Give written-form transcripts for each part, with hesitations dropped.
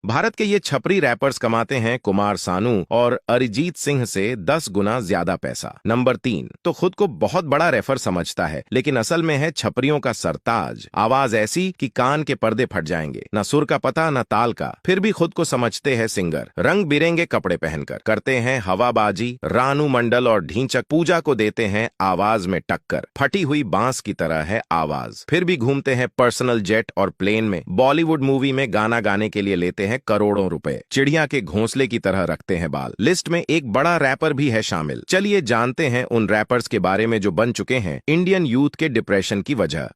भारत के ये छपरी रैपर्स कमाते हैं कुमार सानू और अरिजीत सिंह से 10 गुना ज्यादा पैसा। नंबर 3, तो खुद को बहुत बड़ा रैपर समझता है, लेकिन असल में है छपरियों का सरताज। आवाज ऐसी कि कान के पर्दे फट जाएंगे, न सुर का पता न ताल का, फिर भी खुद को समझते हैं सिंगर। रंग बिरंगे कपड़े पहनकर करते हैं हवाबाजी, रानू मंडल और ढींचक पूजा को देते हैं आवाज में टक्कर। फटी हुई बांस की तरह है आवाज, फिर भी घूमते हैं पर्सनल जेट और प्लेन में। बॉलीवुड मूवी में गाना गाने के लिए लेते हैं करोड़ों रुपए। चिड़िया के घोंसले की तरह रखते हैं बाल। लिस्ट में एक बड़ा रैपर भी है शामिल। चलिए जानते हैं उन रैपर्स के बारे में जो बन चुके हैं इंडियन यूथ के डिप्रेशन की वजह।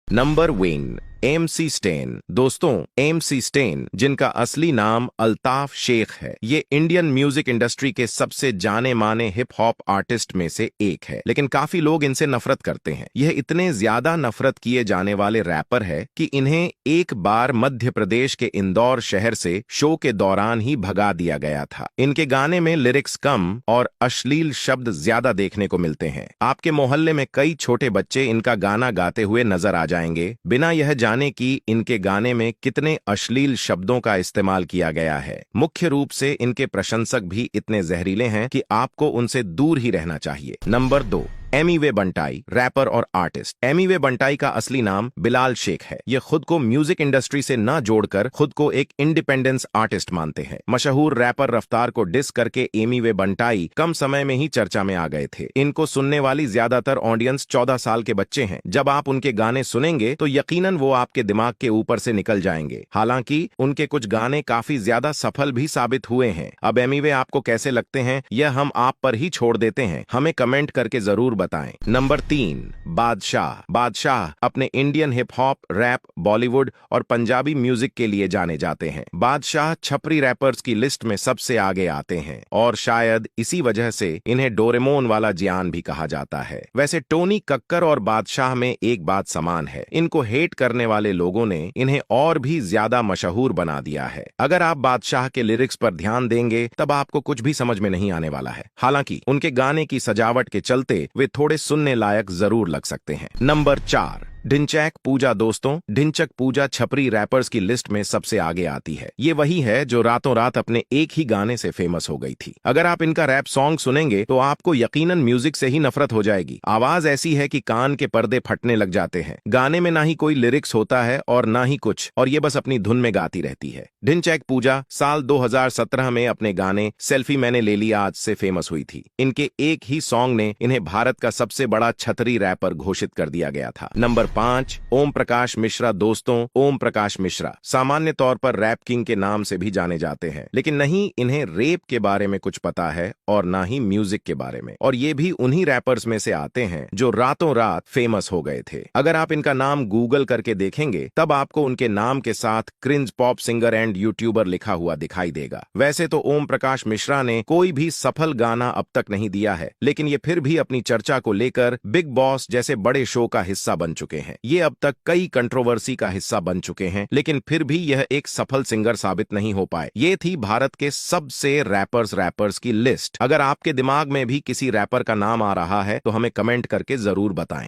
Number one, MC Stan. दोस्तों, एमसी स्टेन, जिनका असली नाम अल्ताफ शेख है, ये इंडियन म्यूजिक इंडस्ट्री के सबसे जाने माने हिप हॉप आर्टिस्ट में से एक है, लेकिन काफी लोग इनसे नफरत करते हैं। यह इतने ज्यादा नफरत किए जाने वाले रैपर है कि इन्हें एक बार मध्य प्रदेश के इंदौर शहर से शो के दौरान ही भगा दिया गया था। इनके गाने में लिरिक्स कम और अश्लील शब्द ज्यादा देखने को मिलते हैं। आपके मोहल्ले में कई छोटे बच्चे इनका गाना गाते हुए नजर आ जाएंगे, बिना यह जाने कि इनके गाने में कितने अश्लील शब्दों का इस्तेमाल किया गया है। मुख्य रूप से इनके प्रशंसक भी इतने जहरीले हैं कि आपको उनसे दूर ही रहना चाहिए। नंबर 2, एमीवे बंटाई, रैपर और आर्टिस्ट। एमीवे बंटाई का असली नाम बिलाल शेख है। ये खुद को म्यूजिक इंडस्ट्री से न जोड़कर खुद को एक इंडिपेंडेंस आर्टिस्ट मानते हैं। मशहूर रैपर रफ्तार को डिस करके एमीवे बंटाई कम समय में ही चर्चा में आ गए थे। इनको सुनने वाली ज्यादातर ऑडियंस 14 साल के बच्चे हैं। जब आप उनके गाने सुनेंगे तो यकीनन वो आपके दिमाग के ऊपर से निकल जाएंगे। हालांकि उनके कुछ गाने काफी ज्यादा सफल भी साबित हुए हैं। अब एमीवे आपको कैसे लगते हैं यह हम आप पर ही छोड़ देते हैं, हमें कमेंट करके जरूर बताएं। नंबर 3, बादशाह। बादशाह अपने Indian hip hop, rap, Bollywood और पंजाबी म्यूजिक के लिए जाने जाते हैं। बादशाह छपरी रैपर्स की लिस्ट में सबसे आगे आते हैं और शायद इसी वजह से इन्हें डोरेमोन वाला जियान भी कहा जाता है। वैसे टोनी कक्कर और बादशाह में एक बात समान है, इनको हेट करने वाले लोगों ने इन्हें और भी ज्यादा मशहूर बना दिया है। अगर आप बादशाह के लिरिक्स पर ध्यान देंगे तब आपको कुछ भी समझ में नहीं आने वाला है। हालांकि उनके गाने की सजावट के चलते वे थोड़े सुनने लायक जरूर लग सकते हैं। नंबर 4, ढिंचैक पूजा। दोस्तों, ढिंचक पूजा छपरी रैपर्स की लिस्ट में सबसे आगे आती है। ये वही है जो रातों रात अपने एक ही गाने से फेमस हो गई थी। अगर आप इनका रैप सॉन्ग सुनेंगे तो आपको यकीनन म्यूजिक से ही नफरत हो जाएगी। आवाज ऐसी है कि कान के पर्दे फटने लग जाते हैं। गाने में ना ही कोई लिरिक्स होता है और ना ही कुछ, और ये बस अपनी धुन में गाती रहती है। ढिंचैक पूजा साल 2017 में अपने गाने सेल्फी मैंने ले लिया आज से फेमस हुई थी। इनके एक ही सॉन्ग ने इन्हें भारत का सबसे बड़ा छतरी रैपर घोषित कर दिया गया था। नंबर 5, ओम प्रकाश मिश्रा। दोस्तों, ओम प्रकाश मिश्रा सामान्य तौर पर रैप किंग के नाम से भी जाने जाते हैं, लेकिन नहीं इन्हें रेप के बारे में कुछ पता है और ना ही म्यूजिक के बारे में, और ये भी उन्हीं रैपर्स में से आते हैं जो रातों रात फेमस हो गए थे। अगर आप इनका नाम गूगल करके देखेंगे तब आपको उनके नाम के साथ cringe pop singer and YouTuber लिखा हुआ दिखाई देगा। वैसे तो ओम प्रकाश मिश्रा ने कोई भी सफल गाना अब तक नहीं दिया है, लेकिन ये फिर भी अपनी चर्चा को लेकर बिग बॉस जैसे बड़े शो का हिस्सा बन चुके हैं। ये अब तक कई कंट्रोवर्सी का हिस्सा बन चुके हैं, लेकिन फिर भी यह एक सफल सिंगर साबित नहीं हो पाए। ये थी भारत के सबसे रैपर्स की लिस्ट। अगर आपके दिमाग में भी किसी रैपर का नाम आ रहा है तो हमें कमेंट करके जरूर बताएं।